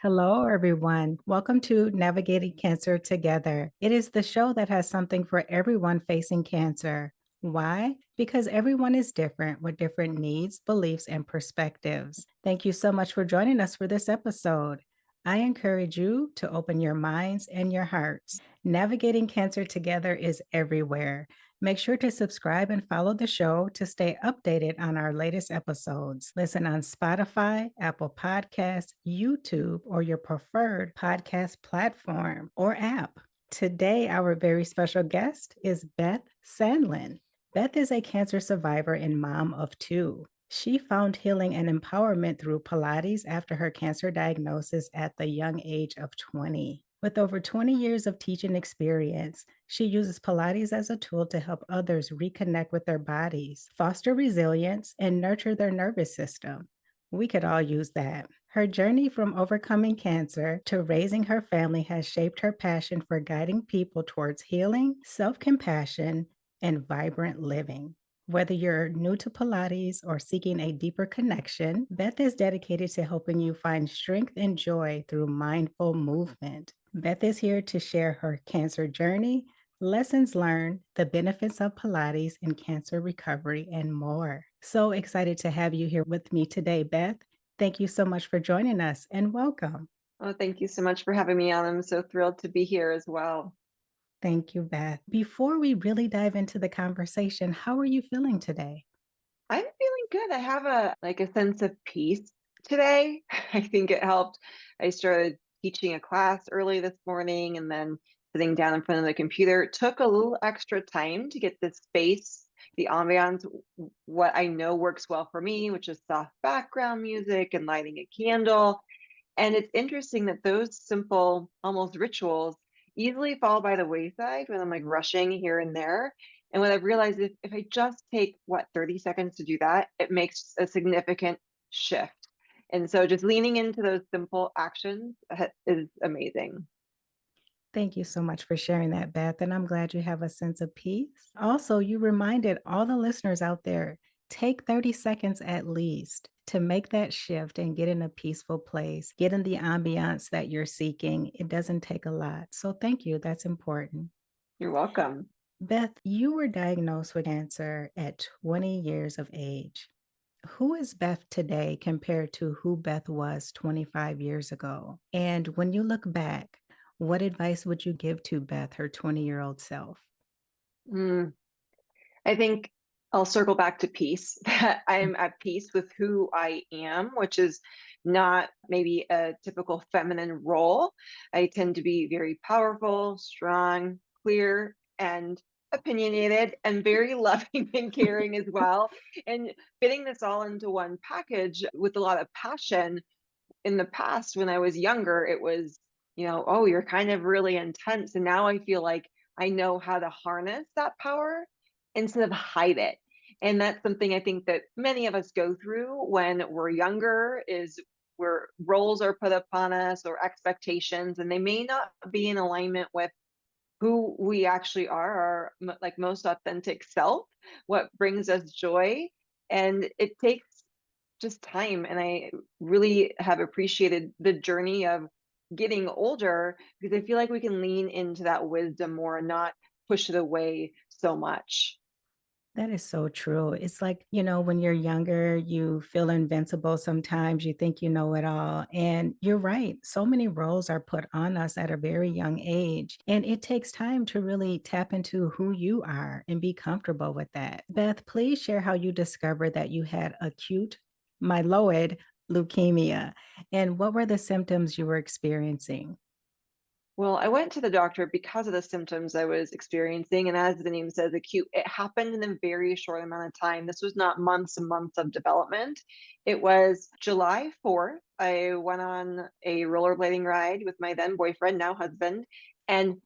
Hello, everyone. Welcome to Navigating Cancer Together. It is the show that has something for everyone facing cancer. Why? Because everyone is different with different needs, beliefs, and perspectives. Thank you so much for joining us for this episode. I encourage you to open your minds and your hearts. Navigating Cancer Together is everywhere. Make sure to subscribe and follow the show to stay updated on our latest episodes. Listen on Spotify, Apple Podcasts, YouTube, or your preferred podcast platform or app. Today, our very special guest is Beth Sandlin. Beth is a cancer survivor and mom of two. She found healing and empowerment through Pilates after her cancer diagnosis at the young age of 20. With over 20 years of teaching experience, she uses Pilates as a tool to help others reconnect with their bodies, foster resilience, and nurture their nervous system. We could all use that. Her journey from overcoming cancer to raising her family has shaped her passion for guiding people towards healing, self compassion, and vibrant living. Whether you're new to Pilates or seeking a deeper connection, Beth is dedicated to helping you find strength and joy through mindful movement. Beth is here to share her cancer journey, lessons learned, the benefits of Pilates and cancer recovery, and more. So excited to have you here with me today, Beth. Thank you so much for joining us and welcome. Oh, thank you so much for having me on. I'm so thrilled to be here as well. Thank you, Beth. Before we really dive into the conversation, how are you feeling today? I'm feeling good. I have a sense of peace today. I think it helped. I started teaching a class early this morning and then sitting down in front of the computer. It took a little extra time to get the space, the ambiance, what I know works well for me, which is soft background music and lighting a candle. And it's interesting that those simple, almost rituals easily fall by the wayside when I'm like rushing here and there. And what I've realized is if I just take 30 seconds to do that, it makes a significant shift. And so just leaning into those simple actions is amazing. Thank you so much for sharing that, Beth. And I'm glad you have a sense of peace. Also, you reminded all the listeners out there take 30 seconds at least to make that shift and get in a peaceful place, get in the ambiance that you're seeking. It doesn't take a lot. So, thank you. That's important. You're welcome. Beth, you were diagnosed with cancer at 20 years of age. Who is Beth today compared to who Beth was 25 years ago? And when you look back, what advice would you give to Beth, her 20-year-old self? Mm, I think I'll circle back to peace, that I'm at peace with who I am, which is not maybe a typical feminine role. I tend to be very powerful, strong, clear, and opinionated, and very loving and caring as well. And fitting this all into one package with a lot of passion. In the past, when I was younger, it was, oh, you're kind of really intense. And now I feel like I know how to harness that power instead of hide it. And that's something I think that many of us go through when we're younger is where roles are put upon us or expectations, and they may not be in alignment with who we actually are, our like most authentic self, what brings us joy. And it takes just time. And I really have appreciated the journey of getting older because I feel like we can lean into that wisdom more and not push it away so much. That is so true. It's like, when you're younger, you feel invincible sometimes, you think you know it all. And you're right. So many roles are put on us at a very young age. And it takes time to really tap into who you are and be comfortable with that. Beth, please share how you discovered that you had acute myeloid leukemia and what were the symptoms you were experiencing? Well, I went to the doctor because of the symptoms I was experiencing. And as the name says, acute, it happened in a very short amount of time. This was not months and months of development. It was July 4th. I went on a rollerblading ride with my then boyfriend, now husband, and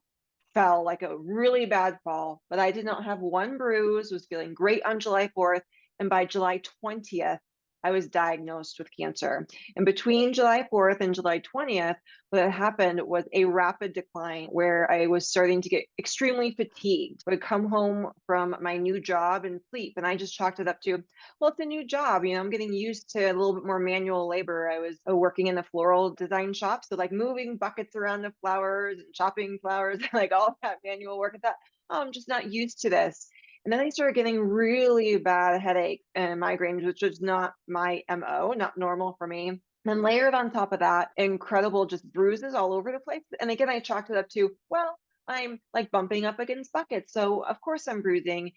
fell like a really bad fall. But I did not have one bruise, was feeling great on July 4th. And by July 20th, I was diagnosed with cancer. And between July 4th and July 20th, what had happened was a rapid decline where I was starting to get extremely fatigued. I would come home from my new job and sleep. And I just chalked it up to, well, it's a new job. I'm getting used to a little bit more manual labor. I was working in the floral design shop. So, like moving buckets around the flowers and chopping flowers, like all that manual work. I thought, oh, I'm just not used to this. And then I started getting really bad headache and migraines, which was not my MO, not normal for me. Then layered on top of that, incredible just bruises all over the place. And again, I chalked it up to, well, I'm like bumping up against buckets. So of course I'm bruising.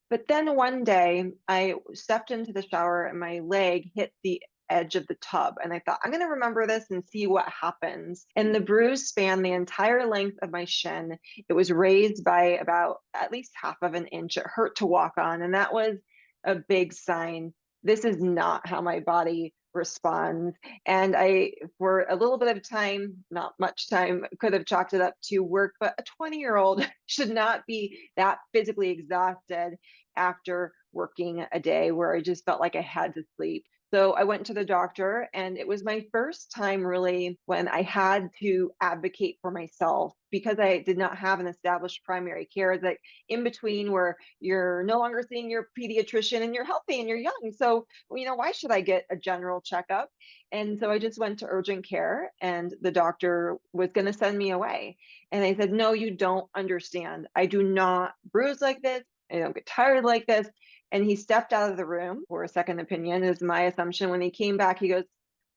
But then one day I stepped into the shower and my leg hit the edge of the tub. And I thought, I'm going to remember this and see what happens. And the bruise spanned the entire length of my shin. It was raised by about at least half of an inch. It hurt to walk on. And that was a big sign. This is not how my body responds. And I, for a little bit of time, not much time, could have chalked it up to work, but a 20-year-old should not be that physically exhausted after working a day where I just felt like I had to sleep. So I went to the doctor, and it was my first time really when I had to advocate for myself because I did not have an established primary care. That in between where you're no longer seeing your pediatrician and you're healthy and you're young. So, why should I get a general checkup? And so I just went to urgent care, and the doctor was going to send me away. And I said, no, you don't understand. I do not bruise like this. I don't get tired like this. And he stepped out of the room for a second opinion, is my assumption. When he came back, he goes,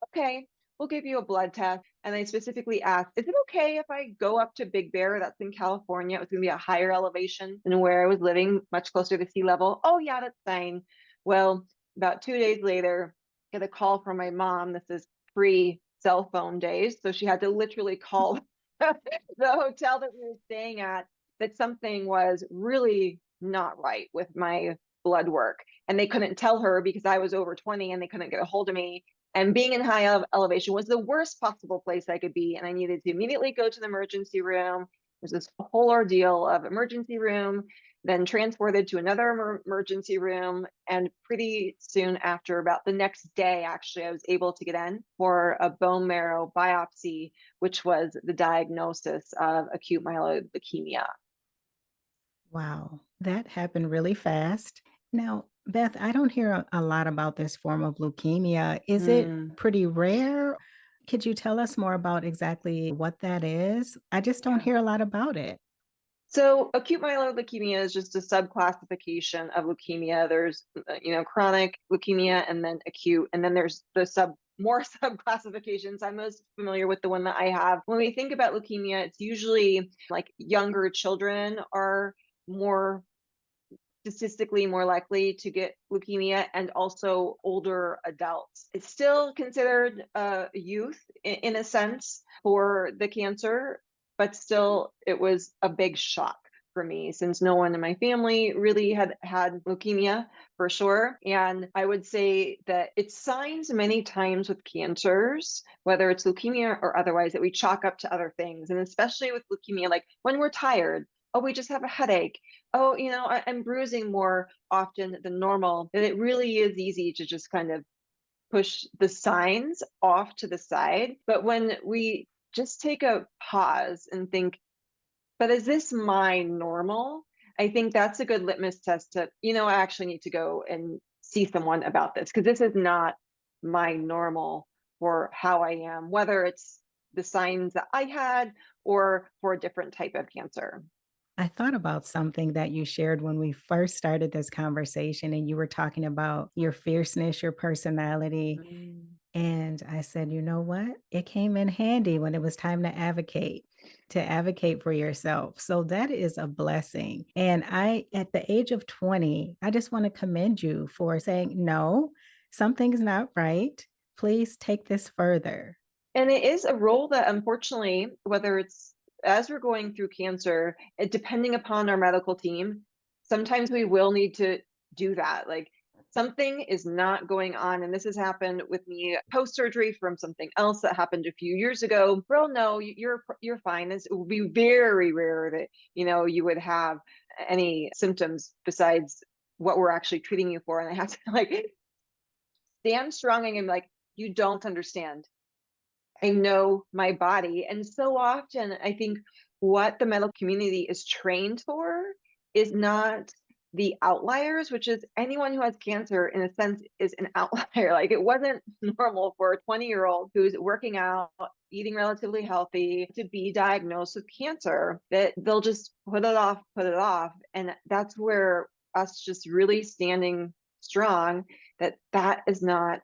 okay, we'll give you a blood test. And I specifically asked, is it okay if I go up to Big Bear? That's in California. It was going to be a higher elevation than where I was living, much closer to sea level. Oh, yeah, that's fine. Well, about 2 days later, I get a call from my mom. This is pre cell phone days. So she had to literally call the hotel that we were staying at, that something was really not right with my blood work. And they couldn't tell her because I was over 20 and they couldn't get a hold of me. And being in high elevation was the worst possible place I could be. And I needed to immediately go to the emergency room. There's this whole ordeal of emergency room, then transported to another emergency room. And pretty soon after, about the next day, actually, I was able to get in for a bone marrow biopsy, which was the diagnosis of acute myeloid leukemia. Wow, that happened really fast. Now, Beth, I don't hear a lot about this form of leukemia. Is it Mm. pretty rare? Could you tell us more about exactly what that is? I just don't Yeah. hear a lot about it. So acute myeloid leukemia is just a subclassification of leukemia. There's, chronic leukemia and then acute, and then there's the more subclassifications. I'm most familiar with the one that I have. When we think about leukemia, it's usually like younger children are more statistically more likely to get leukemia, and also older adults. It's still considered youth in a sense for the cancer, but still it was a big shock for me since no one in my family really had had leukemia for sure. And I would say that it's signs many times with cancers, whether it's leukemia or otherwise, that we chalk up to other things. And especially with leukemia, like when we're tired, oh, we just have a headache. Oh, I'm bruising more often than normal. And it really is easy to just kind of push the signs off to the side. But when we just take a pause and think, but is this my normal? I think that's a good litmus test to, I actually need to go and see someone about this because this is not my normal for how I am, whether it's the signs that I had or for a different type of cancer. I thought about something that you shared when we first started this conversation, and you were talking about your fierceness, your personality. Mm. And I said, you know what? It came in handy when it was time to advocate for yourself. So that is a blessing. And at the age of 20, I just want to commend you for saying, no, something's not right. Please take this further. And it is a role that, unfortunately, whether it's as we're going through cancer, depending upon our medical team, sometimes we will need to do that. Like something is not going on. And this has happened with me post surgery from something else that happened a few years ago. Bro, no, you're fine. It would be very rare that, you would have any symptoms besides what we're actually treating you for. And I have to like stand strong and like, you don't understand. I know my body. And so often, I think what the medical community is trained for is not the outliers, which is anyone who has cancer, in a sense, is an outlier. Like it wasn't normal for a 20-year-old who's working out, eating relatively healthy to be diagnosed with cancer, that they'll just put it off, put it off. And that's where us just really standing strong, that that is not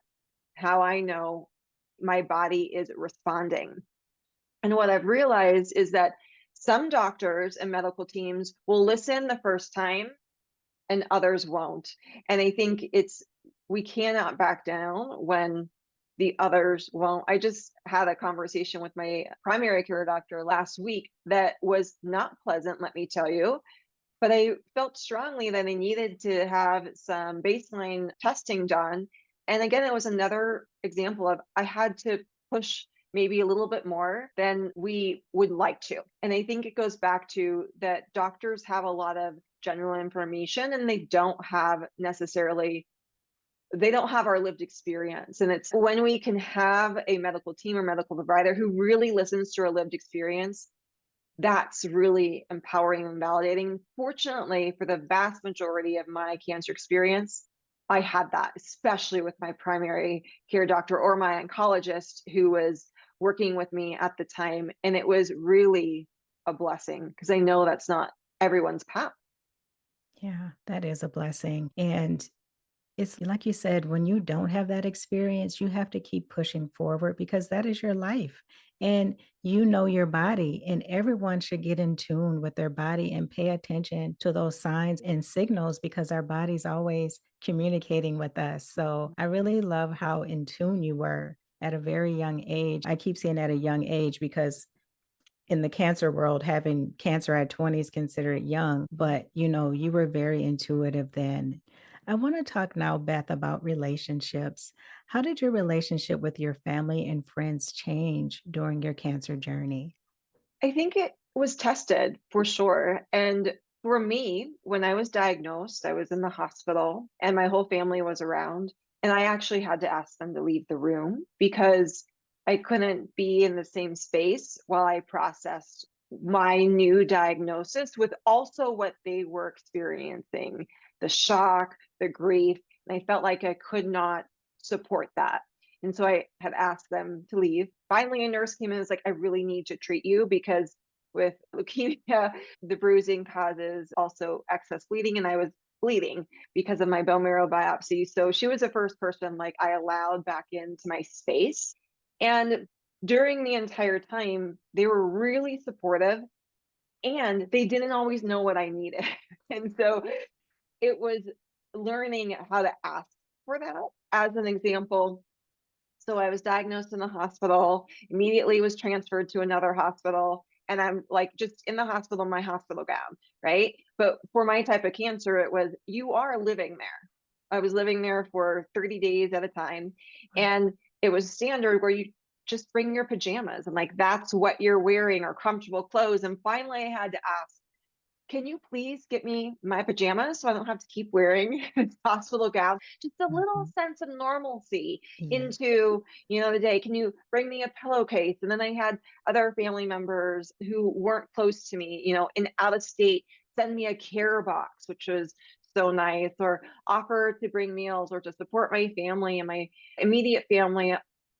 how I know my body is responding. And what I've realized is that some doctors and medical teams will listen the first time and others won't. And I think we cannot back down when the others won't. I just had a conversation with my primary care doctor last week that was not pleasant, let me tell you. But I felt strongly that I needed to have some baseline testing done. And again, it was another example of I had to push maybe a little bit more than we would like to. And I think it goes back to that doctors have a lot of general information and they don't have our lived experience. And it's when we can have a medical team or medical provider who really listens to our lived experience, that's really empowering and validating. Fortunately, for the vast majority of my cancer experience, I had that, especially with my primary care doctor or my oncologist who was working with me at the time. And it was really a blessing because I know that's not everyone's path. Yeah, that is a blessing. And it's like you said, when you don't have that experience, you have to keep pushing forward because that is your life. And you know your body, and everyone should get in tune with their body and pay attention to those signs and signals because our body's always communicating with us. So I really love how in tune you were at a very young age. I keep saying at a young age because in the cancer world, having cancer at 20 is considered young, but you were very intuitive then. I want to talk now, Beth, about relationships. How did your relationship with your family and friends change during your cancer journey? I think it was tested for sure. And for me, when I was diagnosed, I was in the hospital and my whole family was around. And I actually had to ask them to leave the room because I couldn't be in the same space while I processed my new diagnosis with also what they were experiencing, the shock, the grief. And I felt like I could not support that. And so I had asked them to leave. Finally, a nurse came in and was like, I really need to treat you because with leukemia, the bruising causes also excess bleeding. And I was bleeding because of my bone marrow biopsy. So she was the first person like I allowed back into my space. And during the entire time, they were really supportive and they didn't always know what I needed. And so it was learning how to ask for that. As an example, so I was diagnosed in the hospital, immediately was transferred to another hospital. And I'm like just in the hospital in my hospital gown, right? But for my type of cancer, it was you are living there. I was living there for 30 days at a time. Right. And it was standard where you just bring your pajamas and like that's what you're wearing or comfortable clothes. And finally, I had to ask, can you please get me my pajamas so I don't have to keep wearing this hospital gown? Just a little Mhm. sense of normalcy Yes. into, the day. Can you bring me a pillowcase? And then I had other family members who weren't close to me, in out of state, send me a care box, which was so nice, or offer to bring meals or to support my family and my immediate family.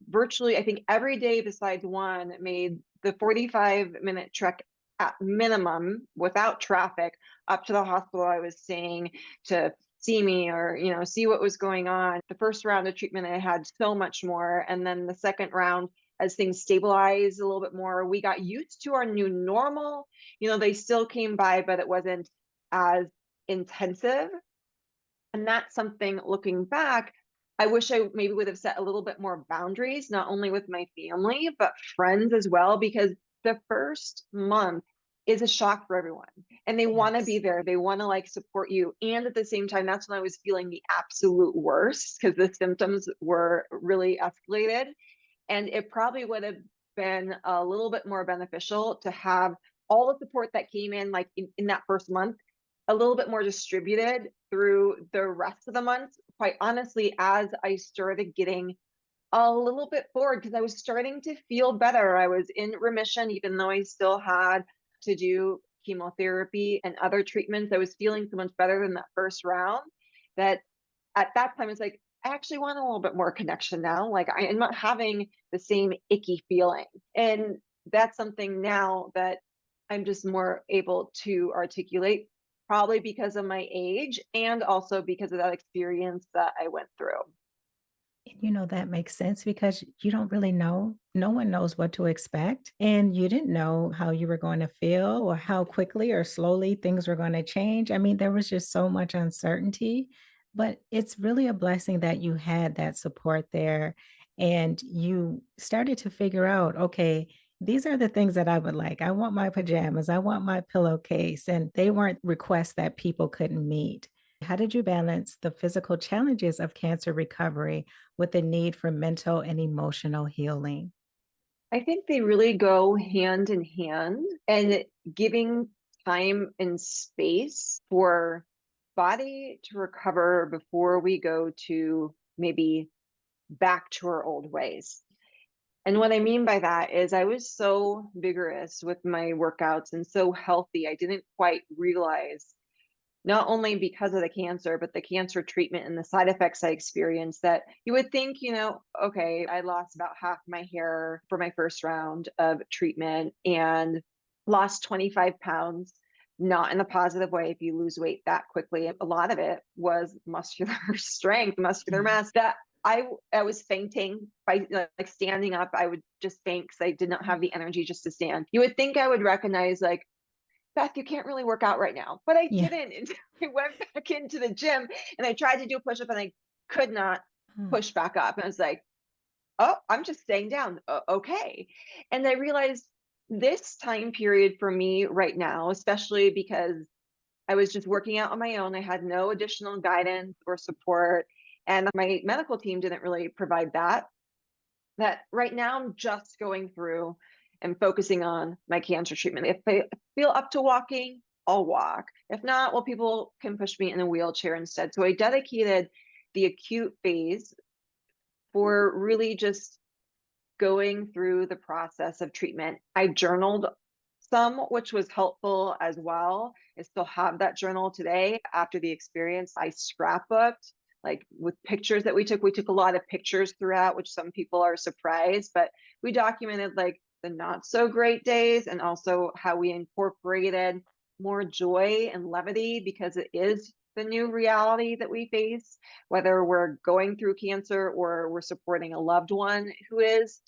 Virtually, I think every day besides one made the 45-minute trek at minimum without traffic up to the hospital I was staying to see me or see what was going on. The first round of treatment I had so much more, and then the second round, as things stabilized a little bit more, we got used to our new normal. They still came by, but it wasn't as intensive. And that's something, looking back, I wish I maybe would have set a little bit more boundaries, not only with my family, but friends as well, because the first month is a shock for everyone. And they want to be Yes. there. They want to like support you. And at the same time, that's when I was feeling the absolute worst because the symptoms were really escalated. And it probably would have been a little bit more beneficial to have all the support that came in like in that first month a little bit more distributed through the rest of the month. Quite honestly, as I started getting a little bit bored because I was starting to feel better. I was in remission, even though I still had to do chemotherapy and other treatments. I was feeling so much better than that first round that at that time it's like, I actually want a little bit more connection now. Like I am not having the same icky feeling. And that's something now that I'm just more able to articulate, probably because of my age and also because of that experience that I went through. And that makes sense because you don't really know. No one knows what to expect. And you didn't know how you were going to feel or how quickly or slowly things were going to change. I mean, there was just so much uncertainty, but it's really a blessing that you had that support there and you started to figure out, okay, these are the things that I would like. I want my pajamas, I want my pillowcase, and they weren't requests that people couldn't meet. How did you balance the physical challenges of cancer recovery with the need for mental and emotional healing? I think they really go hand in hand, and giving time and space for body to recover before we go to maybe back to our old ways. And what I mean by that is I was so vigorous with my workouts and so healthy. I didn't quite realize, not only because of the cancer, but the cancer treatment and the side effects I experienced, that you would think, okay, I lost about half my hair for my first round of treatment and lost 25 pounds, not in a positive way if you lose weight that quickly. A lot of it was muscular strength, muscular Yeah. mass that I was fainting by like standing up. I would just faint because I did not have the energy just to stand. You would think I would recognize like, Beth, you can't really work out right now. But I Yeah. didn't until I went back into the gym and I tried to do a push up and I could not Mm. push back up. And I was like, oh, I'm just staying down. Okay. And I realized this time period for me right now, especially because I was just working out on my own, I had no additional guidance or support. And my medical team didn't really provide that. That right now I'm just going through and focusing on my cancer treatment. If I feel up to walking, I'll walk. If not, well, people can push me in a wheelchair instead. So I dedicated the acute phase for really just going through the process of treatment. I journaled some, which was helpful as well. I still have that journal today after the experience. I scrapbooked like with pictures that we took. We took a lot of pictures throughout, which some people are surprised, but we documented like the not so great days and also how we incorporated more joy and levity because it is the new reality that we face, whether we're going through cancer or we're supporting a loved one who is.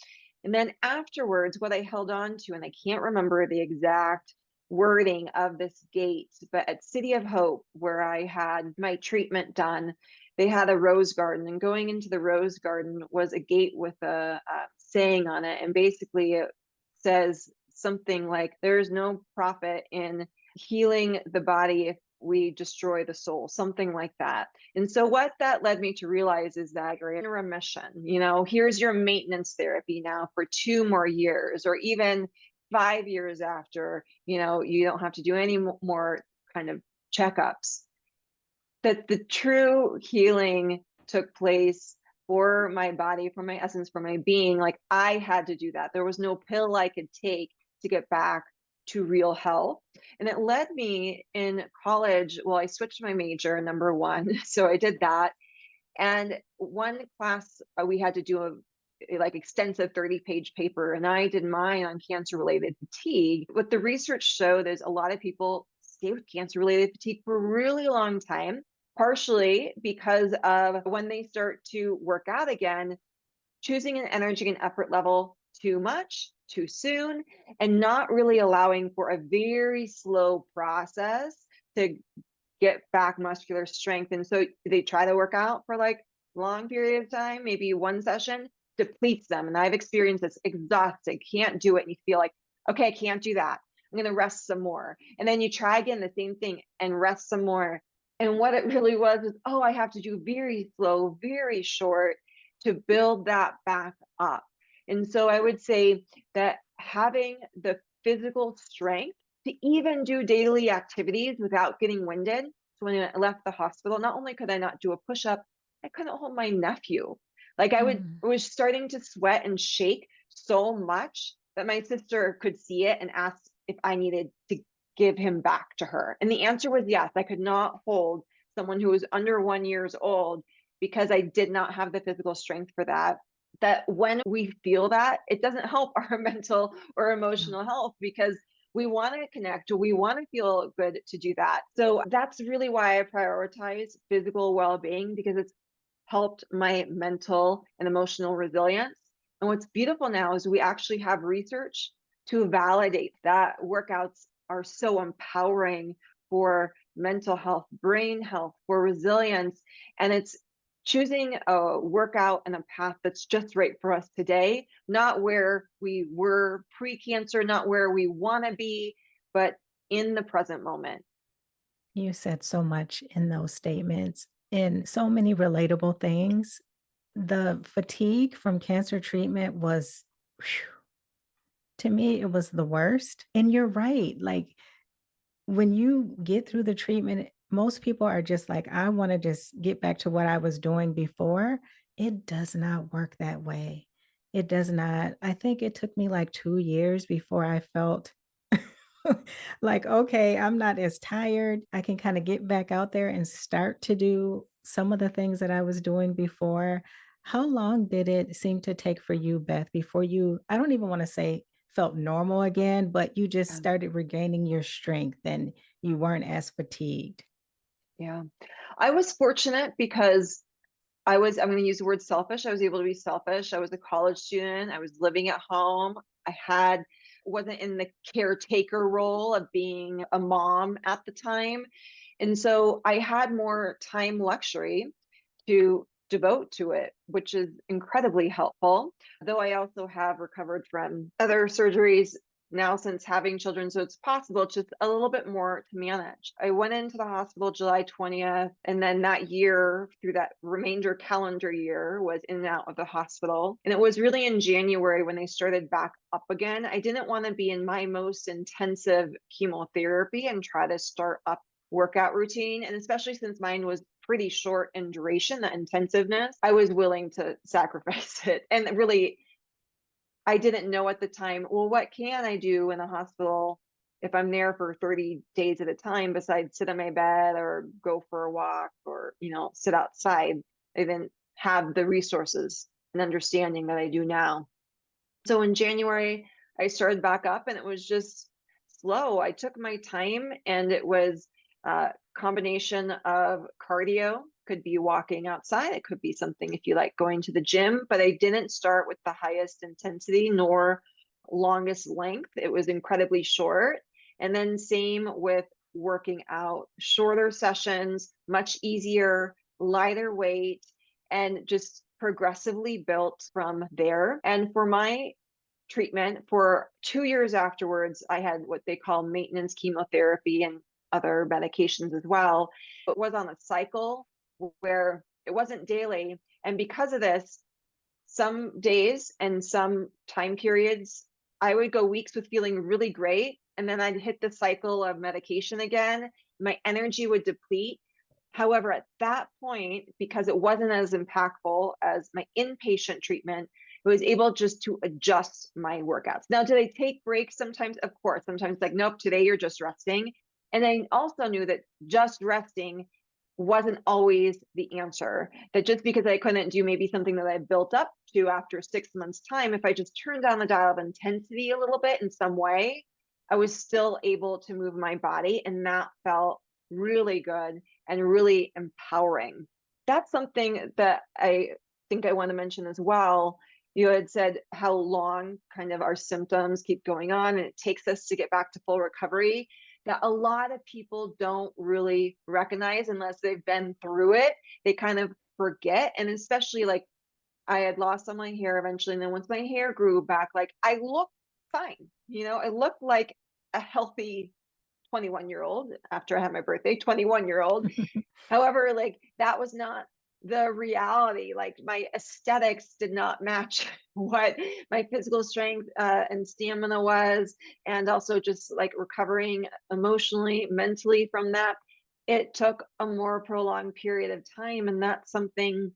And then afterwards, what I held on to, and I can't remember the exact wording of this gate, but at City of Hope, where I had my treatment done, they had a rose garden. And going into the rose garden was a gate with a saying on it. And basically, it says something like, there is no profit in healing the body if we destroy the soul, something like that. And so what that led me to realize is that you're in remission. Here's your maintenance therapy now for 2 more years, or even 5 years after, you don't have to do any more kind of checkups. That the true healing took place for my body, for my essence, for my being. Like I had to do that. There was no pill I could take to get back to real health. And it led me in college. Well, I switched my major, number one. So I did that. And one class, we had to do a like extensive 30-page paper, and I did mine on cancer related fatigue. What the research showed is a lot of people stay with cancer related fatigue for a really long time, partially because of when they start to work out again, choosing an energy and effort level too much, too soon, and not really allowing for a very slow process to get back muscular strength. And so they try to work out for like long period of time, maybe one session depletes them. And I've experienced this exhausted, can't do it. And you feel like, okay, I can't do that. I'm going to rest some more. And then you try again the same thing and rest some more. And what it really was is, oh, I have to do very slow, very short to build that back up. And so I would say that having the physical strength to even do daily activities without getting winded. So when I left the hospital, not only could I not do a push up, I couldn't hold my nephew. Like Mm. I was starting to sweat and shake so much that my sister could see it and asked if I needed to give him back to her. And the answer was yes. I could not hold someone who was under 1 years old because I did not have the physical strength for that. That when we feel that, it doesn't help our mental or Yeah. emotional health because we want to connect or we want to feel good to do that. So that's really why I prioritize physical well being because it's helped my mental and emotional resilience. And what's beautiful now is we actually have research to validate that workouts are so empowering for mental health, brain health, for resilience. And it's choosing a workout and a path that's just right for us today, not where we were pre cancer, not where we want to be, but in the present moment. You said so much in those statements and so many relatable things. The fatigue from cancer treatment was, phew, to me, it was the worst. And you're right. Like when you get through the treatment, most people are just like, I want to just get back to what I was doing before. It does not work that way. It does not. I think it took me like 2 years before I felt like, okay, I'm not as tired. I can kind of get back out there and start to do some of the things that I was doing before. How long did it seem to take for you, Beth, before you, I don't even want to say felt normal again, but you just Yeah. started regaining your strength and you weren't as fatigued? Yeah. I was fortunate because I'm going to use the word selfish. I was able to be selfish. I was a college student. I was living at home. Wasn't in the caretaker role of being a mom at the time. And so I had more time luxury to devote to it, which is incredibly helpful. Though I also have recovered from other surgeries now since having children. So it's possible, it's just a little bit more to manage. I went into the hospital July 20th, and then that year, through that remainder calendar year, was in and out of the hospital. And it was really in January when they started back up again. I didn't want to be in my most intensive chemotherapy and try to start up workout routine. And especially since mine was pretty short in duration, the intensiveness, I was willing to sacrifice it. And really, I didn't know at the time, well, what can I do in the hospital if I'm there for 30 days at a time besides sit on my bed or go for a walk or, sit outside? I didn't have the resources and understanding that I do now. So in January, I started back up and it was just slow. I took my time and it was a combination of cardio, could be walking outside, it could be something if you like going to the gym, but I didn't start with the highest intensity nor longest length. It was incredibly short. And then same with working out, shorter sessions, much easier, lighter weight, and just progressively built from there. And for my treatment for 2 years afterwards, I had what they call maintenance chemotherapy and other medications as well. It was on a cycle where it wasn't daily. And because of this, some days and some time periods, I would go weeks with feeling really great. And then I'd hit the cycle of medication again. My energy would deplete. However, at that point, because it wasn't as impactful as my inpatient treatment, I was able just to adjust my workouts. Now, did I take breaks sometimes? Of course. Sometimes, like, nope, today you're just resting. And I also knew that just resting wasn't always the answer. That just because I couldn't do maybe something that I built up to after 6 months' time, if I just turned down the dial of intensity a little bit in some way, I was still able to move my body. And that felt really good and really empowering. That's something that I think I want to mention as well. You had said how long kind of our symptoms keep going on and it takes us to get back to full recovery, that a lot of people don't really recognize unless they've been through it. They kind of forget. And especially like I had lost all my hair eventually. And then once my hair grew back, like I looked fine. I looked like a healthy 21-year-old after I had my birthday, 21-year-old. However, like that was not the reality. Like my aesthetics did not match what my physical strength and stamina was, and also just like recovering emotionally, mentally from that. It took a more prolonged period of time, and that's something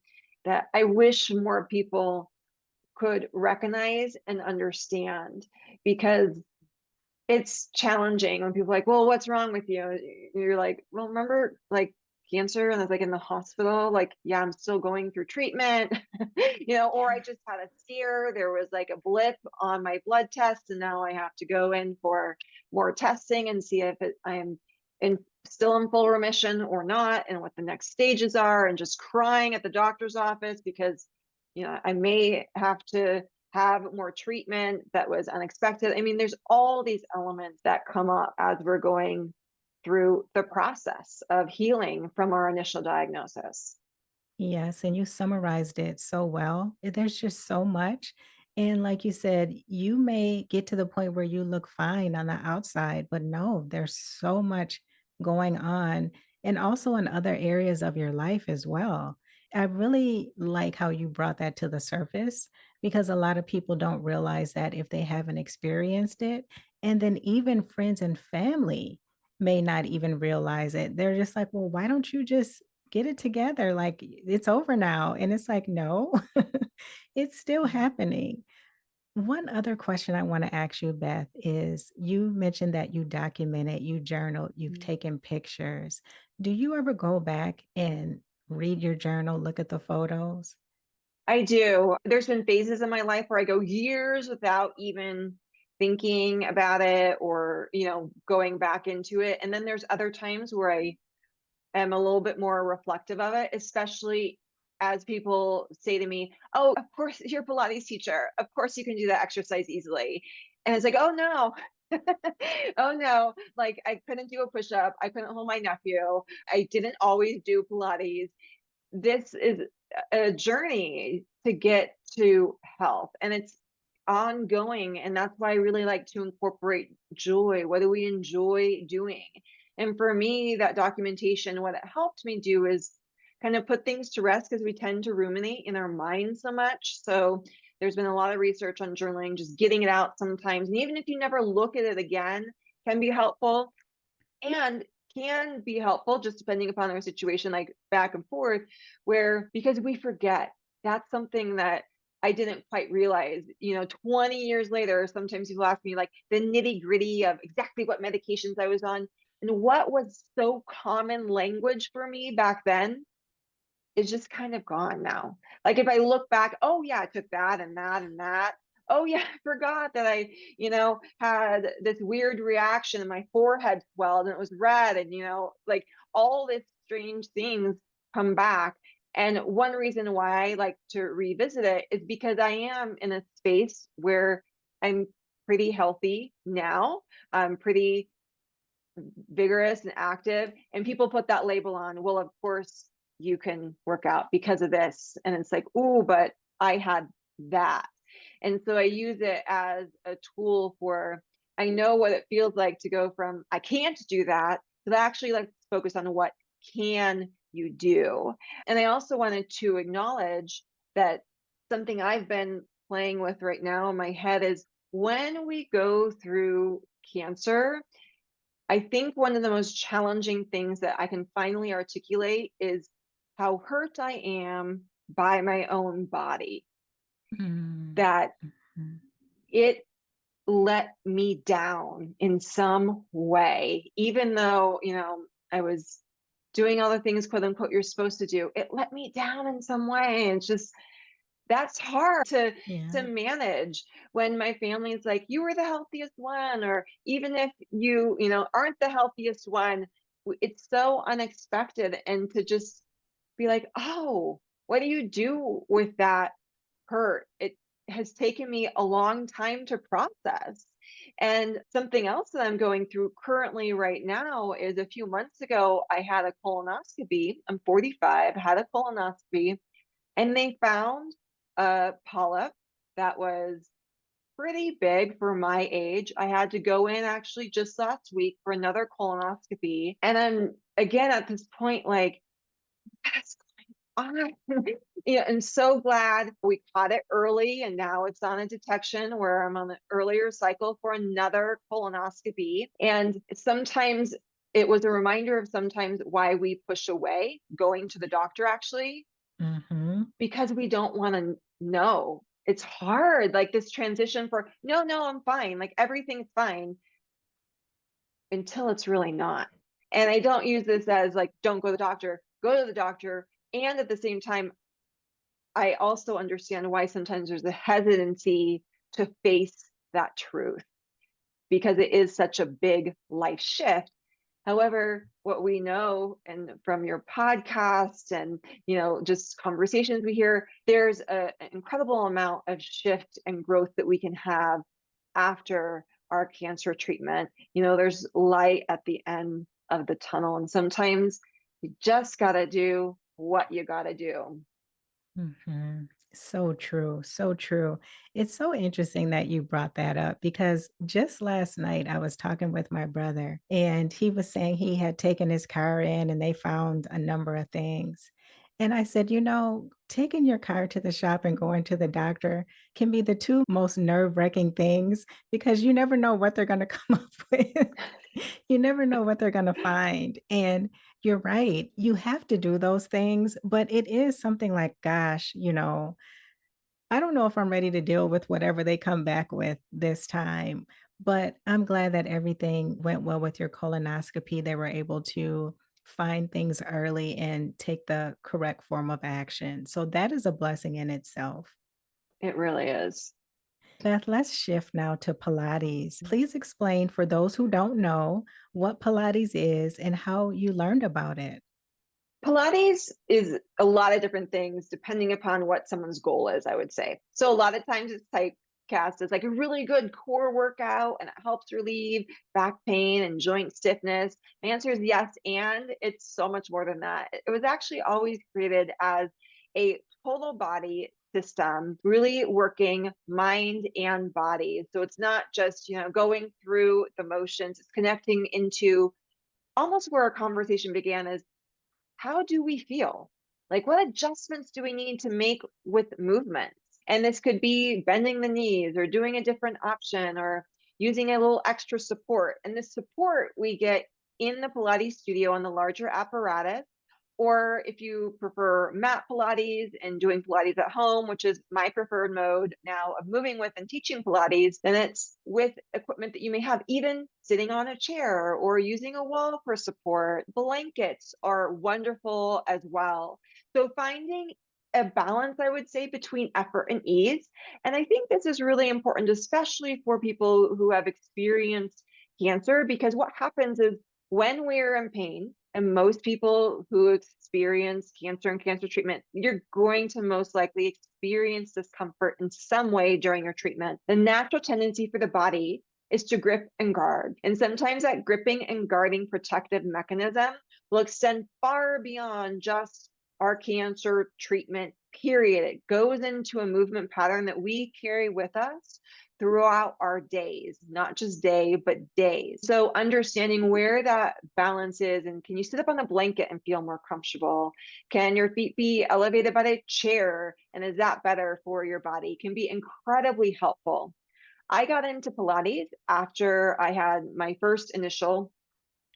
that I wish more people could recognize and understand, because it's challenging when people are like, well, what's wrong with you? You're like, well, remember like cancer and it's like in the hospital, like, yeah, I'm still going through treatment, or I just had a scare. There was like a blip on my blood test, and now I have to go in for more testing and see if I'm in still in full remission or not, and what the next stages are, and just crying at the doctor's office because, I may have to have more treatment that was unexpected. I mean, there's all these elements that come up as we're going through the process of healing from our initial diagnosis. Yes, and you summarized it so well. There's just so much. And like you said, you may get to the point where you look fine on the outside, but no, there's so much going on, and also in other areas of your life as well. I really like how you brought that to the surface, because a lot of people don't realize that if they haven't experienced it. And then even friends and family may not even realize it. They're just like, well, why don't you just get it together, like, it's over now, and it's like, "No, it's still happening." One other question I wanna ask you, Beth, is you mentioned that you documented, you journaled, you've taken pictures. Do you ever go back and read your journal, look at the photos? I do. There's been phases in my life where I go years without even thinking about it or, going back into it. And then there's other times where I am a little bit more reflective of it, especially as people say to me, "Oh, of course, you're a Pilates teacher. Of course, you can do that exercise easily." And it's like, "Oh no." Oh no, like I couldn't do a push up. I couldn't hold my nephew. I didn't always do Pilates. This is a journey to get to health, and it's ongoing, and that's why I really like to incorporate joy. What do we enjoy doing? And for me, that documentation, what it helped me do is kind of put things to rest, because we tend to ruminate in our mind so much. So there's been a lot of research on journaling, just getting it out sometimes, and even if you never look at it again, can be helpful, and can be helpful just depending upon our situation, like back and forth, where because we forget. That's something that I didn't quite realize. 20 years later, sometimes people ask me like the nitty gritty of exactly what medications I was on. And what was so common language for me back then is just kind of gone now. Like if I look back, oh yeah, I took that and that and that. Oh yeah, I forgot that I, had this weird reaction and my forehead swelled and it was red, and like all this strange things come back. And one reason why I like to revisit it is because I am in a space where I'm pretty healthy now. I'm pretty vigorous and active, and people put that label on, well, of course you can work out because of this, and it's like, oh, but I had that. And so I use it as a tool for, I know what it feels like to go from I can't do that to actually like focus on what can you do. And I also wanted to acknowledge that something I've been playing with right now in my head is, when we go through cancer, I think one of the most challenging things that I can finally articulate is how hurt I am by my own body, Mm, that mhm. it let me down in some way, even though, I was doing all the things, quote unquote, you're supposed to do. It let me down in some way. And it's just, that's hard to Yeah. manage when my family is like, you were the healthiest one, or even if you aren't the healthiest one, it's so unexpected. And to just be like, oh, what do you do with that hurt? It has taken me a long time to process. And something else that I'm going through currently right now is, a few months ago I had a colonoscopy. I'm 45, had a colonoscopy, and they found a polyp that was pretty big for my age. I had to go in actually just last week for another colonoscopy. And I'm again at this point like, I yeah, I'm so glad we caught it early and now it's on a detection where I'm on an earlier cycle for another colonoscopy. And sometimes it was a reminder of sometimes why we push away going to the doctor actually, Hmm. because we don't want to know. It's hard, like this transition for no, no, I'm fine. Like everything's fine until it's really not. And I don't use this as like, don't go to the doctor, go to the doctor. And at the same time, I also understand why sometimes there's a hesitancy to face that truth because it is such a big life shift. However, what we know and from your podcast and just conversations we hear, there's an incredible amount of shift and growth that we can have after our cancer treatment. There's light at the end of the tunnel, and sometimes you just got to do what you got to do. Mhm. So true. So true. It's so interesting that you brought that up because just last night I was talking with my brother and he was saying he had taken his car in and they found a number of things. And I said, taking your car to the shop and going to the doctor can be the two most nerve-wracking things because you never know what they're going to come up with. You never know what they're going to find. And you're right. You have to do those things, but it is something like, gosh, I don't know if I'm ready to deal with whatever they come back with this time, but I'm glad that everything went well with your colonoscopy. They were able to find things early and take the correct form of action. So that is a blessing in itself. It really is. Beth, let's shift now to Pilates. Please explain for those who don't know what Pilates is and how you learned about it. Pilates is a lot of different things depending upon what someone's goal is, I would say. So a lot of times it's typecast as like a really good core workout and it helps relieve back pain and joint stiffness. My answer is yes, and it's so much more than that. It was actually always created as a total body system, really working mind and body. So it's not just, going through the motions, it's connecting into almost where our conversation began is how do we feel? Like, what adjustments do we need to make with movements? And this could be bending the knees or doing a different option or using a little extra support. And this support we get in the Pilates studio on the larger apparatus. Or if you prefer mat Pilates and doing Pilates at home, which is my preferred mode now of moving with and teaching Pilates, then it's with equipment that you may have, even sitting on a chair or using a wall for support. Blankets are wonderful as well. So finding a balance, I would say, between effort and ease. And I think this is really important, especially for people who have experienced cancer, because what happens is when we're in pain, and most people who experience cancer and cancer treatment, you're going to most likely experience discomfort in some way during your treatment. The natural tendency for the body is to grip and guard. And sometimes that gripping and guarding protective mechanism will extend far beyond just our cancer treatment period. It goes into a movement pattern that we carry with us throughout our days, not just day, but days. So understanding where that balance is, and can you sit up on a blanket and feel more comfortable? Can your feet be elevated by the chair? And is that better for your body? Can be incredibly helpful. I got into Pilates after I had my first initial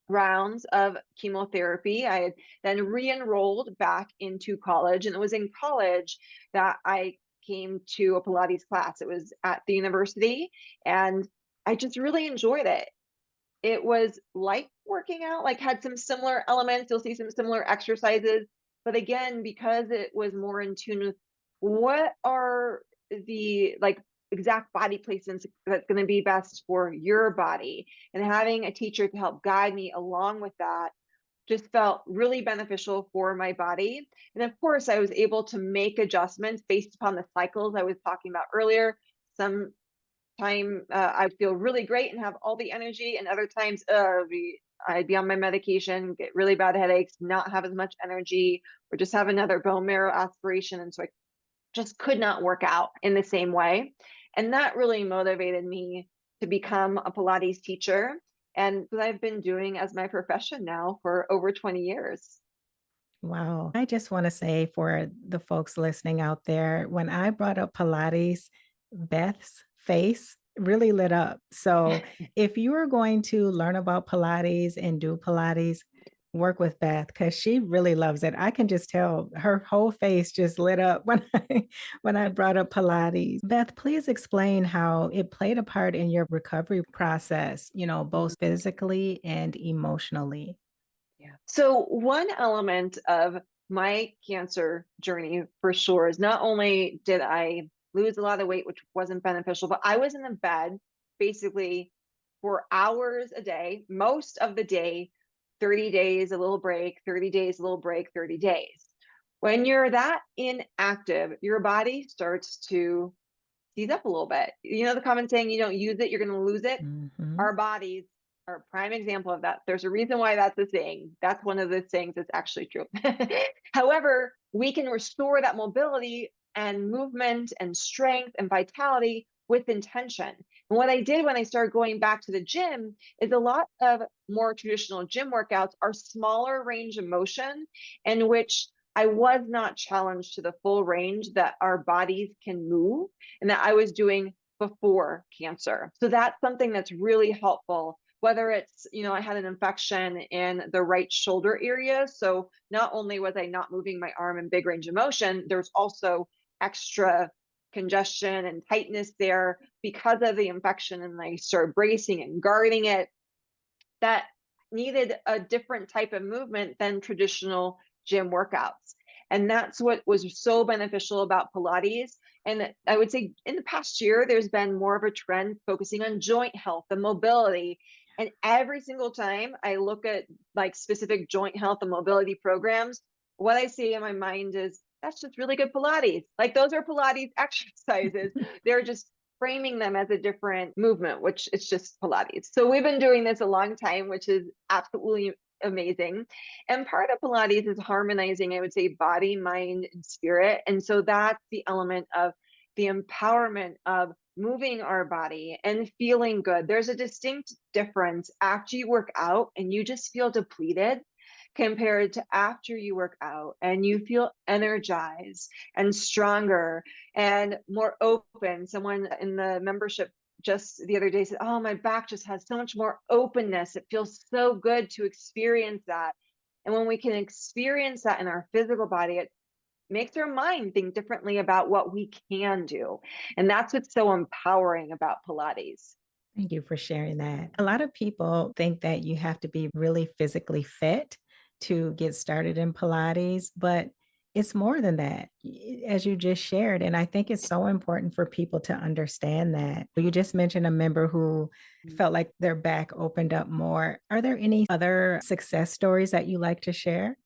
rounds of chemotherapy. I had then re-enrolled back into college, and it was in college that I came to a Pilates class. It was at the university, and I just really enjoyed it. It was like working out, like had some similar elements. You'll see some similar exercises, but again, because it was more in tune with what are the like exact body placements that's going to be best for your body, and having a teacher to help guide me along with that just felt really beneficial for my body. And of course, I was able to make adjustments based upon the cycles I was talking about earlier. Some I'd feel really great and have all the energy, and other times I'd be on my medication, get really bad headaches, not have as much energy, or just have another bone marrow aspiration, and so I just could not work out in the same way. And that really motivated me to become a Pilates teacher, and that I've been doing as my profession now for over 20 years. Wow. I just want to say for the folks listening out there, when I brought up Pilates, Beth's face really lit up. So if you are going to learn about Pilates and do Pilates, work with Beth because she really loves it. I can just tell her whole face just lit up when I brought up Pilates. Beth, please explain how it played a part in your recovery process, both physically and emotionally. Yeah. So one element of my cancer journey for sure is not only did I lose a lot of weight, which wasn't beneficial, but I was in the bed basically for hours a day, most of the day, 30 days, a little break, 30 days, a little break, 30 days. When you're that inactive, your body starts to seize up a little bit. You know the common saying, you don't use it, you're going to lose it. Mhm. Our bodies are a prime example of that. There's a reason why that's a saying. That's one of the sayings that's actually true. However, we can restore that mobility and movement and strength and vitality with intention. And what I did when I started going back to the gym is a lot of more traditional gym workouts are smaller range of motion in which I was not challenged to the full range that our bodies can move and that I was doing before cancer. So that's something that's really helpful. Whether it's, I had an infection in the right shoulder area. So not only was I not moving my arm in big range of motion, there's also extra congestion and tightness there because of the infection. And I started bracing and guarding it that needed a different type of movement than traditional gym workouts. And that's what was so beneficial about Pilates. And I would say in the past year, there's been more of a trend focusing on joint health and mobility. And every single time I look at like specific joint health and mobility programs, what I see in my mind is that's just really good Pilates. Like those are Pilates exercises. They're just framing them as a different movement, which it's just Pilates. So we've been doing this a long time, which is absolutely amazing. And part of Pilates is harmonizing, I would say, body, mind, and spirit. And so that's the element of the empowerment of moving our body and feeling good. There's a distinct difference after you work out and you just feel depleted compared to after you work out and you feel energized and stronger and more open. Someone in the membership just the other day said, "Oh, my back just has so much more openness. It feels so good to experience that." And when we can experience that in our physical body, it makes our mind think differently about what we can do. And that's what's so empowering about Pilates. Thank you for sharing that. A lot of people think that you have to be really physically fit to get started in Pilates, but it's more than that, as you just shared. And I think it's so important for people to understand that. You just mentioned a member who felt like their back opened up more. Are there any other success stories that you like to share?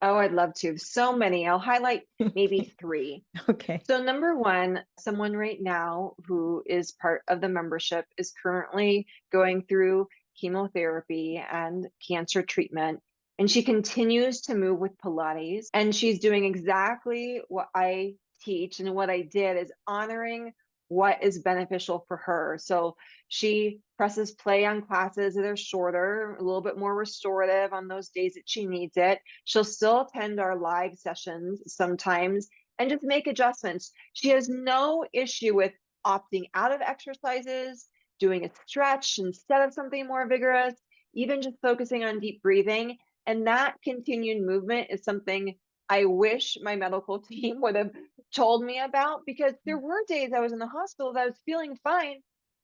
Oh, I'd love to. So many. I'll highlight maybe three. Okay. So, number one, someone right now who is part of the membership is currently going through chemotherapy and cancer treatment. And she continues to move with Pilates. And she's doing exactly what I teach. And what I did is honoring what is beneficial for her. So, she presses play on classes that are shorter, a little bit more restorative on those days that she needs it. She'll still attend our live sessions sometimes and just make adjustments. She has no issue with opting out of exercises, doing a stretch instead of something more vigorous, even just focusing on deep breathing. And that continued movement is something I wish my medical team would have told me about because there were days I was in the hospital that I was feeling fine.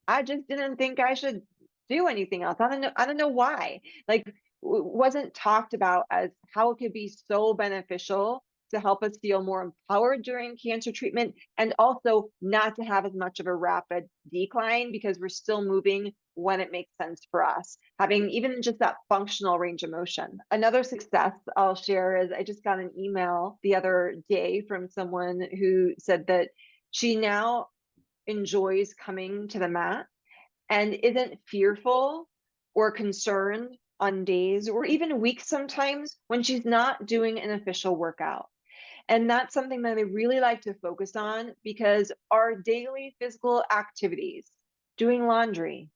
I just didn't think I should do anything else. I don't know why. Like wasn't talked about as how it could be so beneficial to help us feel more empowered during cancer treatment and also not to have as much of a rapid decline because we're still moving when it makes sense for us, having even just that functional range of motion. Another success I'll share is I just got an email the other day from someone who said that she now enjoys coming to the mat and isn't fearful or concerned on days or even weeks sometimes when she's not doing an official workout. And that's something that I really like to focus on because our daily physical activities, doing laundry,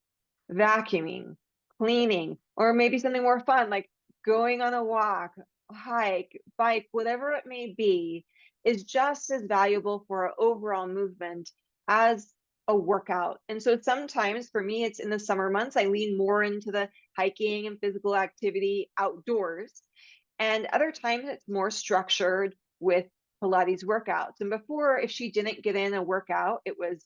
vacuuming, cleaning, or maybe something more fun like going on a walk, hike, bike, whatever it may be, is just as valuable for our overall movement as a workout. And so sometimes for me, it's in the summer months, I lean more into the hiking and physical activity outdoors. And other times it's more structured with Pilates workouts. And before, if she didn't get in a workout, it was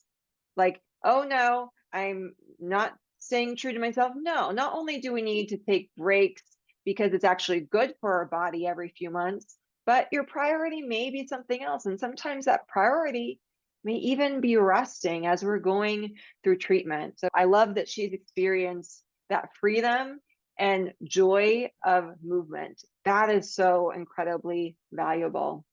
like, oh no, I'm not staying true to myself. No, not only do we need to take breaks because it's actually good for our body every few months, but your priority may be something else. And sometimes that priority may even be resting as we're going through treatment. So I love that she's experienced that freedom and joy of movement. That is so incredibly valuable.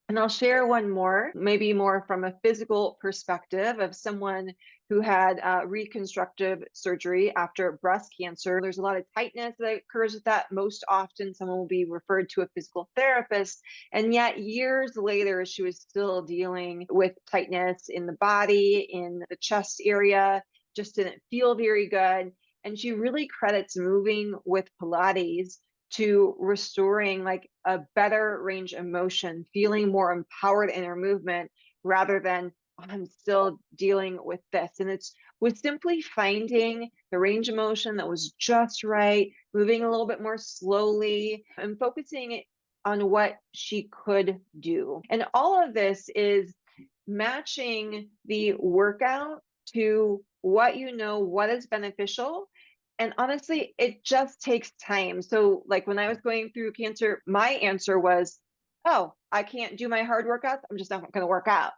And I'll share one more, maybe more from a physical perspective of someone who had reconstructive surgery after breast cancer. There's a lot of tightness that occurs with that. Most often, someone will be referred to a physical therapist. And yet, years later, she was still dealing with tightness in the body, in the chest area, just didn't feel very good. And she really credits moving with Pilates to restoring like a better range of motion, feeling more empowered in her movement rather than I'm still dealing with this. And it's with simply finding the range of motion that was just right, moving a little bit more slowly and focusing on what she could do. And all of this is matching the workout to what you know, what is beneficial. And honestly, it just takes time. So, like when I was going through cancer, my answer was, oh, I can't do my hard workouts. I'm just not going to work out.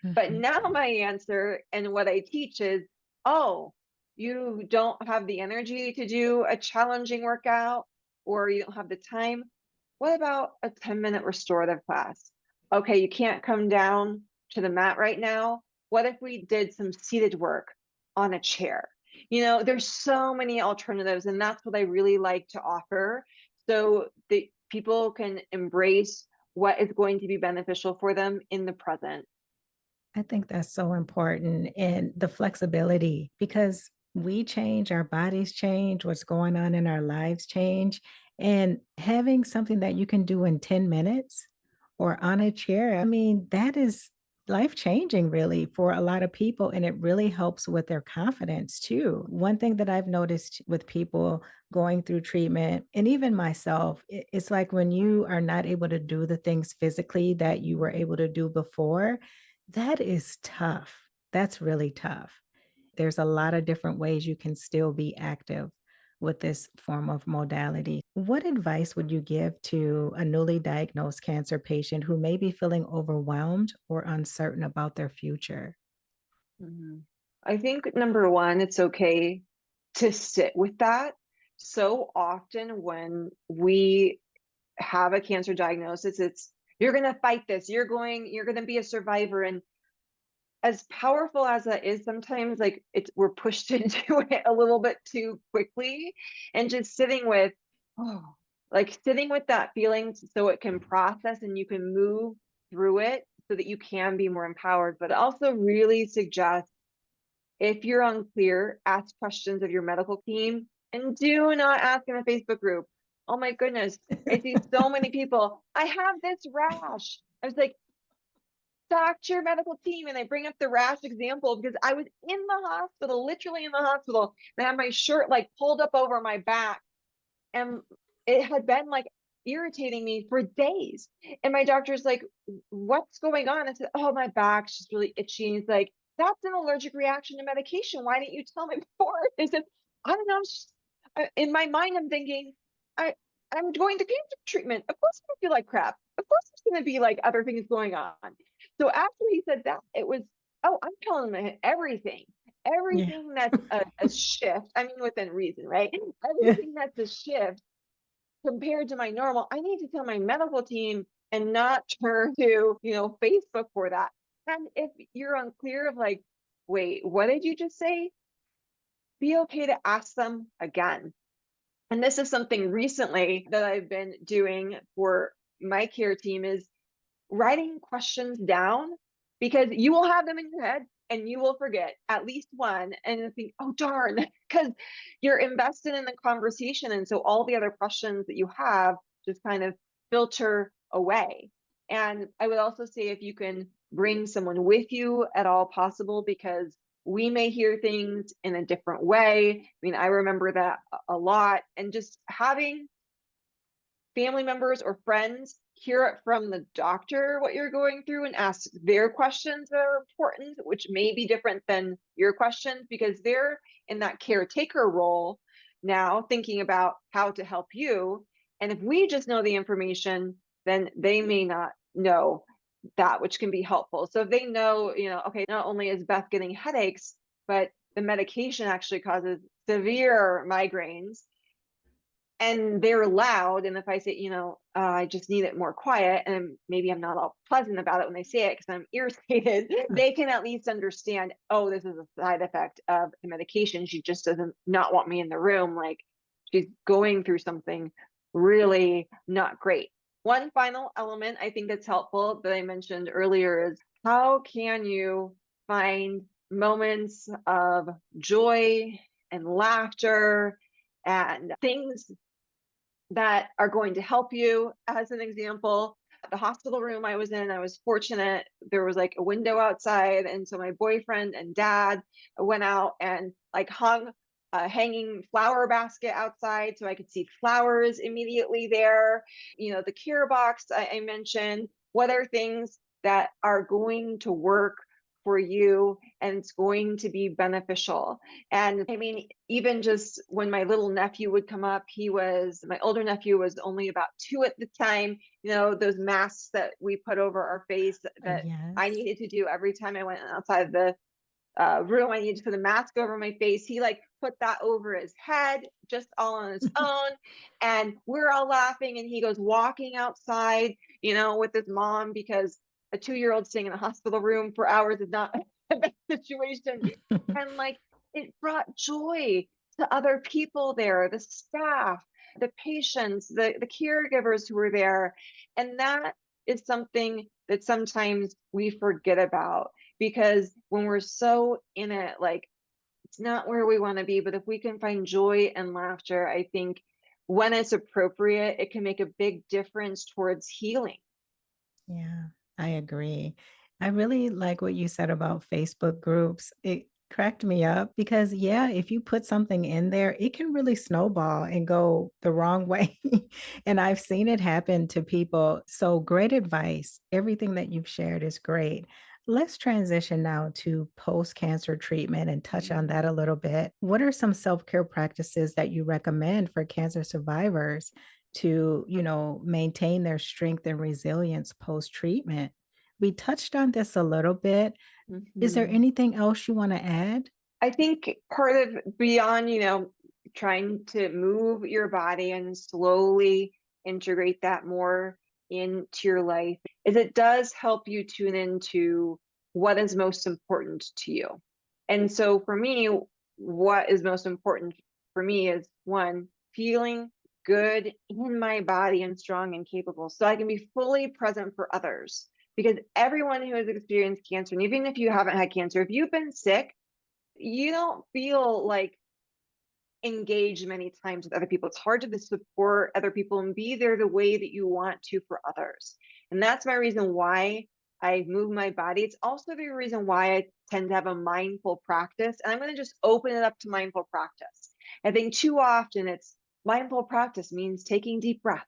But Mhm. now my answer and what I teach is, oh, you don't have the energy to do a challenging workout or you don't have the time. What about a 10-minute restorative class? Okay, you can't come down to the mat right now. What if we did some seated work on a chair? There's so many alternatives, and that's what I really like to offer so that people can embrace what is going to be beneficial for them in the present. I think that's so important and the flexibility because we change, our bodies change, what's going on in our lives change. And having something that you can do in 10 minutes or on a chair, I mean, that is life changing really for a lot of people. And it really helps with their confidence too. One thing that I've noticed with people going through treatment, and even myself, it's like when you are not able to do the things physically that you were able to do before, that is tough. That's really tough. There's a lot of different ways you can still be active with this form of modality. What advice would you give to a newly diagnosed cancer patient who may be feeling overwhelmed or uncertain about their future? Mhm. I think number one, it's okay to sit with that. So often when we have a cancer diagnosis, it's you're going to fight this. You're going to be a survivor. And as powerful as that is, sometimes like we're pushed into it a little bit too quickly, and just sitting with, oh, like sitting with that feeling so it can process and you can move through it so that you can be more empowered. But also really suggest if you're unclear, ask questions of your medical team and do not ask in a Facebook group. Oh my goodness. I see so many people. I have this rash. I was like, talk to your medical team. And I bring up the rash example because I was in the hospital, literally in the hospital. And I had my shirt like pulled up over my back. And it had been like irritating me for days. And my doctor's like, what's going on? I said, oh, my back's just really itchy. And he's like, that's an allergic reaction to medication. Why didn't you tell me before? I said, I don't know. In my mind, I'm thinking, I, I'm going to cancer treatment. Of course, I feel like crap. Of course, there's going to be like other things going on. So after he said that, it was, oh, I'm telling him everything. Yeah. Everything that's a shift, I mean, within reason, right? Yeah. Everything that's a shift compared to my normal, I need to tell my medical team and not turn to, Facebook for that. And if you're unclear of like, wait, what did you just say? Be okay to ask them again. And this is something recently that I've been doing for my care team is writing questions down because you will have them in your head and you will forget at least one and think, oh, darn, because you're invested in the conversation. And so all the other questions that you have just kind of filter away. And I would also say if you can bring someone with you at all possible, because we may hear things in a different way. I mean, I remember that a lot. And just having family members or friends hear it from the doctor what you're going through and ask their questions that are important, which may be different than your questions because they're in that caretaker role now, thinking about how to help you. And if we just know the information, then they may not know that, which can be helpful. So if they know, okay, not only is Beth getting headaches, but the medication actually causes severe migraines, and they're loud. And if I say, I just need it more quiet, and maybe I'm not all pleasant about it when they say it because I'm irritated, they can at least understand, oh, this is a side effect of the medication. She just doesn't not want me in the room. Like she's going through something really not great. One final element I think that's helpful that I mentioned earlier is how can you find moments of joy and laughter and things that are going to help you. As an example, the hospital room I was in, I was fortunate. There was like a window outside. And so my boyfriend and dad went out and like hung a hanging flower basket outside so I could see flowers immediately there. The care box I mentioned. What are things that are going to work for you and it's going to be beneficial? And I mean, even just when my little nephew would come up, my older nephew was only about 2 at the time, those masks that we put over our face that I Yes. needed to do every time I went outside the room. I needed to put a mask over my face. He like put that over his head just all on his own. And we're all laughing. And he goes walking outside, with his mom, because a 2-year-old staying in a hospital room for hours is not a bad situation. And like it brought joy to other people there, the staff, the patients, the caregivers who were there. And that is something that sometimes we forget about, because when we're so in it, like it's not where we want to be. But if we can find joy and laughter, I think when it's appropriate, it can make a big difference towards healing. Yeah, I agree. I really like what you said about Facebook groups. It cracked me up because, yeah, if you put something in there, it can really snowball and go the wrong way. And I've seen it happen to people. So, great advice. Everything that you've shared is great. Let's transition now to post cancer treatment and touch on that a little bit. What are some self care practices that you recommend for cancer survivors to, maintain their strength and resilience post treatment? We touched on this a little bit. Is there Mhm. anything else you want to add? I think part of beyond, trying to move your body and slowly integrate that more into your life is it does help you tune into what is most important to you. And so for me, what is most important for me is one, feeling good in my body and strong and capable so I can be fully present for others. Because everyone who has experienced cancer, and even if you haven't had cancer, if you've been sick, you don't feel like engaged many times with other people. It's hard to support other people and be there the way that you want to for others. And that's my reason why I move my body. It's also the reason why I tend to have a mindful practice. And I'm going to just open it up to mindful practice. I think too often it's mindful practice means taking deep breath.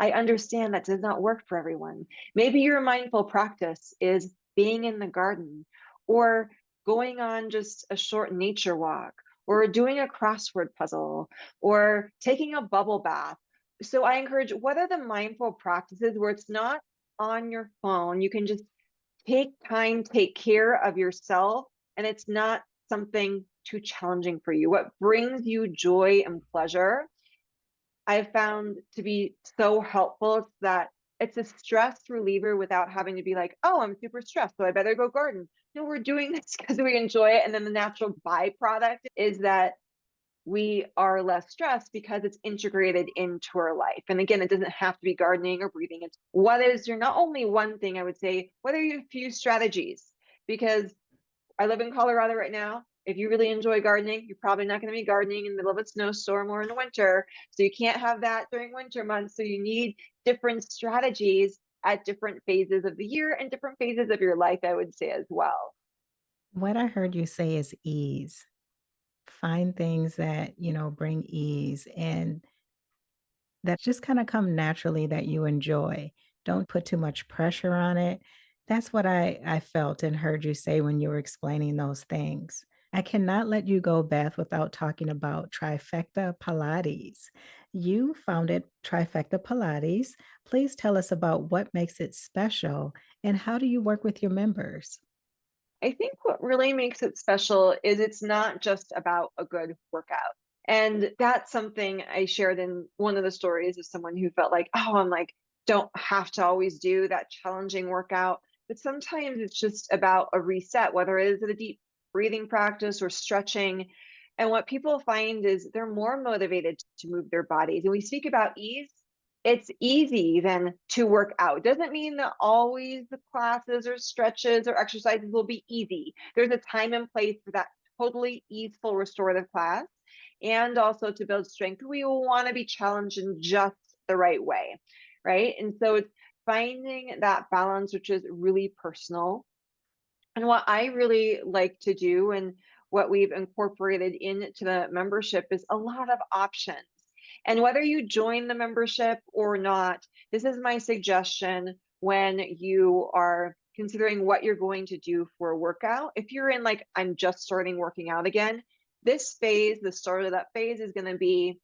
I understand that does not work for everyone. Maybe your mindful practice is being in the garden or going on just a short nature walk or doing a crossword puzzle or taking a bubble bath. So I encourage, what are the mindful practices where it's not on your phone? You can just take time, take care of yourself, and it's not something too challenging for you. What brings you joy and pleasure I've found to be so helpful. It's that it's a stress reliever without having to be like, oh, I'm super stressed, so I better go garden. No, we're doing this because we enjoy it. And then the natural byproduct is that we are less stressed because it's integrated into our life. And again, it doesn't have to be gardening or breathing. It's what is your not only one thing, I would say, what are your few strategies? Because I live in Colorado right now. If you really enjoy gardening, you're probably not going to be gardening in the middle of a snowstorm or in the winter. So you can't have that during winter months. So you need different strategies at different phases of the year and different phases of your life, I would say as well. What I heard you say is ease. Find things that, bring ease and that just kind of come naturally that you enjoy. Don't put too much pressure on it. That's what I felt and heard you say when you were explaining those things. I cannot let you go, Beth, without talking about Trifecta Pilates. You founded Trifecta Pilates. Please tell us about what makes it special and how do you work with your members? I think what really makes it special is it's not just about a good workout. And that's something I shared in one of the stories of someone who felt like, oh, I'm like, don't have to always do that challenging workout. But sometimes it's just about a reset, whether it is a deep breathing practice or stretching. And what people find is they're more motivated to move their bodies. And we speak about ease, it's easy then to work out. Doesn't mean that always the classes or stretches or exercises will be easy. There's a time and place for that totally easeful restorative class. And also to build strength, we will want to be challenged in just the right way, right? And so it's finding that balance, which is really personal. And what I really like to do and what we've incorporated into the membership is a lot of options. And whether you join the membership or not, this is my suggestion when you are considering what you're going to do for a workout. If you're in like, I'm just starting working out again, this phase, the start of that phase is going to be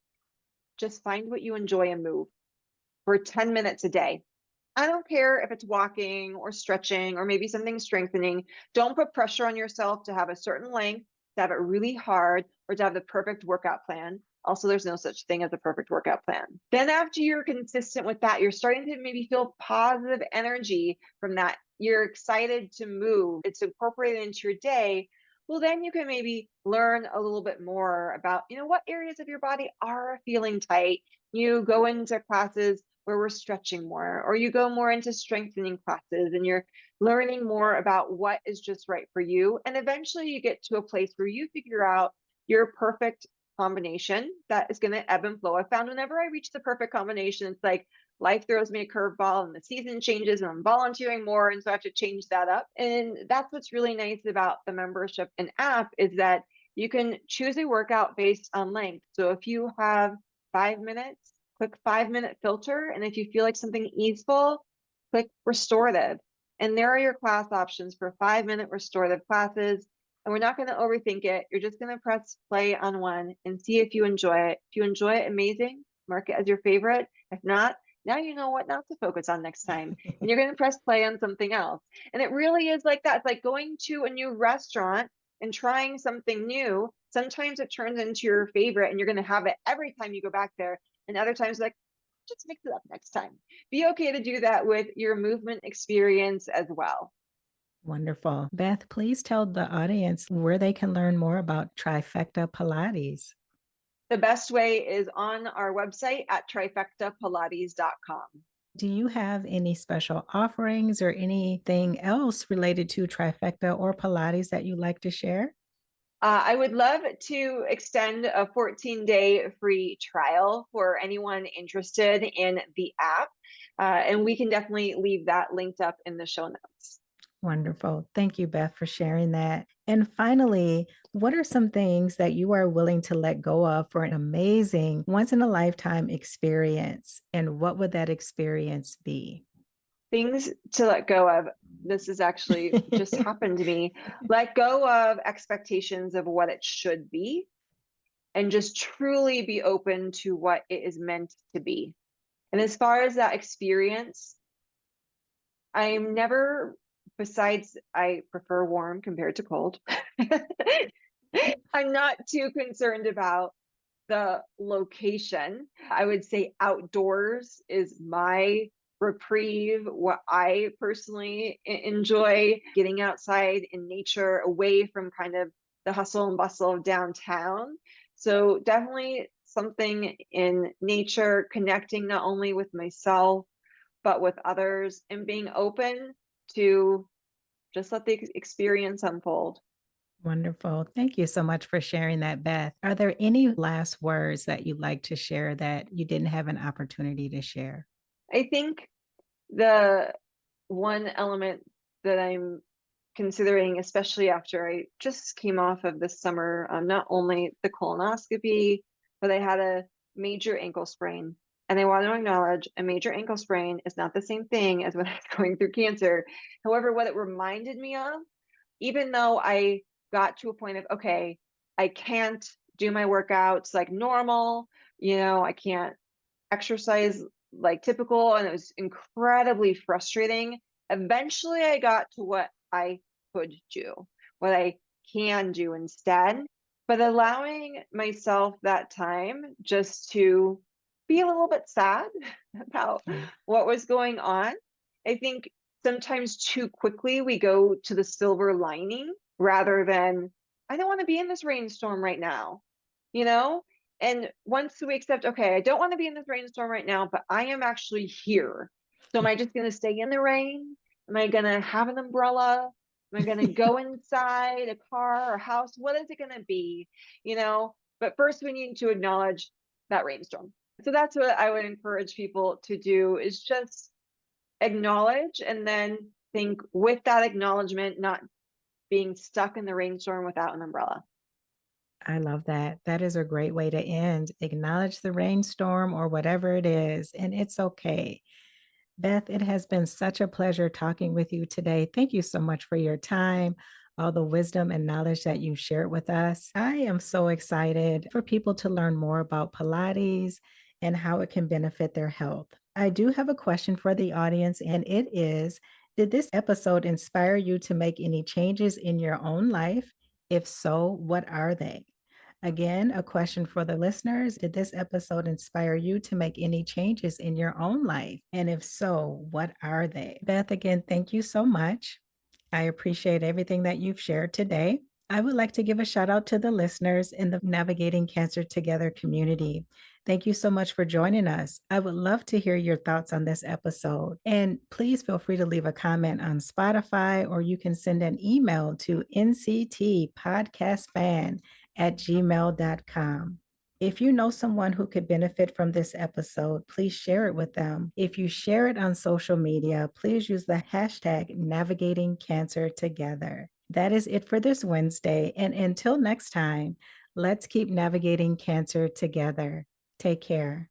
just find what you enjoy and move for 10 minutes a day. I don't care if it's walking or stretching or maybe something strengthening. Don't put pressure on yourself to have a certain length, to have it really hard, or to have the perfect workout plan. Also, there's no such thing as a perfect workout plan. Then, after you're consistent with that, you're starting to maybe feel positive energy from that. You're excited to move, it's incorporated into your day. Well, then you can maybe learn a little bit more about, what areas of your body are feeling tight. You go into classes where we're stretching more, or you go more into strengthening classes and you're learning more about what is just right for you. And eventually you get to a place where you figure out your perfect combination that is going to ebb and flow. I found whenever I reach the perfect combination, it's like life throws me a curveball and the season changes and I'm volunteering more. And so I have to change that up. And that's what's really nice about the membership and app is that you can choose a workout based on length. So if you have 5 minutes, click 5 minute filter. And if you feel like something easeful, click restorative. And there are your class options for 5 minute restorative classes. And we're not going to overthink it. You're just going to press play on one and see if you enjoy it. If you enjoy it, amazing. Mark it as your favorite. If not, now you know what not to focus on next time. And you're going to press play on something else. And it really is like that. It's like going to a new restaurant and trying something new. Sometimes it turns into your favorite and you're going to have it every time you go back there. And other times, like, just mix it up next time. Be okay to do that with your movement experience as well. Wonderful. Beth, please tell the audience where they can learn more about Trifecta Pilates. The best way is on our website at trifectapilates.com. Do you have any special offerings or anything else related to Trifecta or Pilates that you'd like to share? I would love to extend a 14-day free trial for anyone interested in the app. And we can definitely leave that linked up in the show notes. Wonderful. Thank you, Beth, for sharing that. And finally, what are some things that you are willing to let go of for an amazing once in a lifetime experience? And what would that experience be? Things to let go of. This has actually just happened to me. Let go of expectations of what it should be and just truly be open to what it is meant to be. And as far as that experience, I'm never, besides, I prefer warm compared to cold. I'm not too concerned about the location. I would say outdoors is my reprieve, what I personally enjoy getting outside in nature, away from kind of the hustle and bustle of downtown. So definitely something in nature, connecting not only with myself, but with others and being open to just let the experience unfold. Wonderful. Thank you so much for sharing that, Beth. Are there any last words that you'd like to share that you didn't have an opportunity to share? I think the one element that I'm considering, especially after I just came off of this summer, not only the colonoscopy, but I had a major ankle sprain. And I want to acknowledge a major ankle sprain is not the same thing as when I was going through cancer. However, what it reminded me of, even though I got to a point of, okay, I can't do my workouts like normal, I can't exercise like typical, and it was incredibly frustrating. Eventually, I got to what I could do, what I can do instead, but allowing myself that time just to be a little bit sad about Yeah. what was going on. I think sometimes too quickly we go to the silver lining rather than, I don't want to be in this rainstorm right now, you know? And once we accept, okay, I don't want to be in this rainstorm right now, but I am actually here. So am I just going to stay in the rain? Am I going to have an umbrella? Am I going to go inside a car or house? What is it going to be? But first we need to acknowledge that rainstorm. So that's what I would encourage people to do, is just acknowledge and then think with that acknowledgement, not being stuck in the rainstorm without an umbrella. I love that. That is a great way to end. Acknowledge the rainstorm or whatever it is, and it's okay. Beth, it has been such a pleasure talking with you today. Thank you so much for your time, all the wisdom and knowledge that you shared with us. I am so excited for people to learn more about Pilates and how it can benefit their health. I do have a question for the audience, and it is: did this episode inspire you to make any changes in your own life? If so, what are they? Again, a question for the listeners. Did this episode inspire you to make any changes in your own life? And if so, what are they? Beth, again, thank you so much. I appreciate everything that you've shared today. I would like to give a shout out to the listeners in the Navigating Cancer Together community. Thank you so much for joining us. I would love to hear your thoughts on this episode. And please feel free to leave a comment on Spotify, or you can send an email to nctpodcastfan@gmail.com. If you know someone who could benefit from this episode, please share it with them. If you share it on social media, please use the hashtag Navigating Cancer Together. That is it for this Wednesday. And until next time, let's keep navigating cancer together. Take care.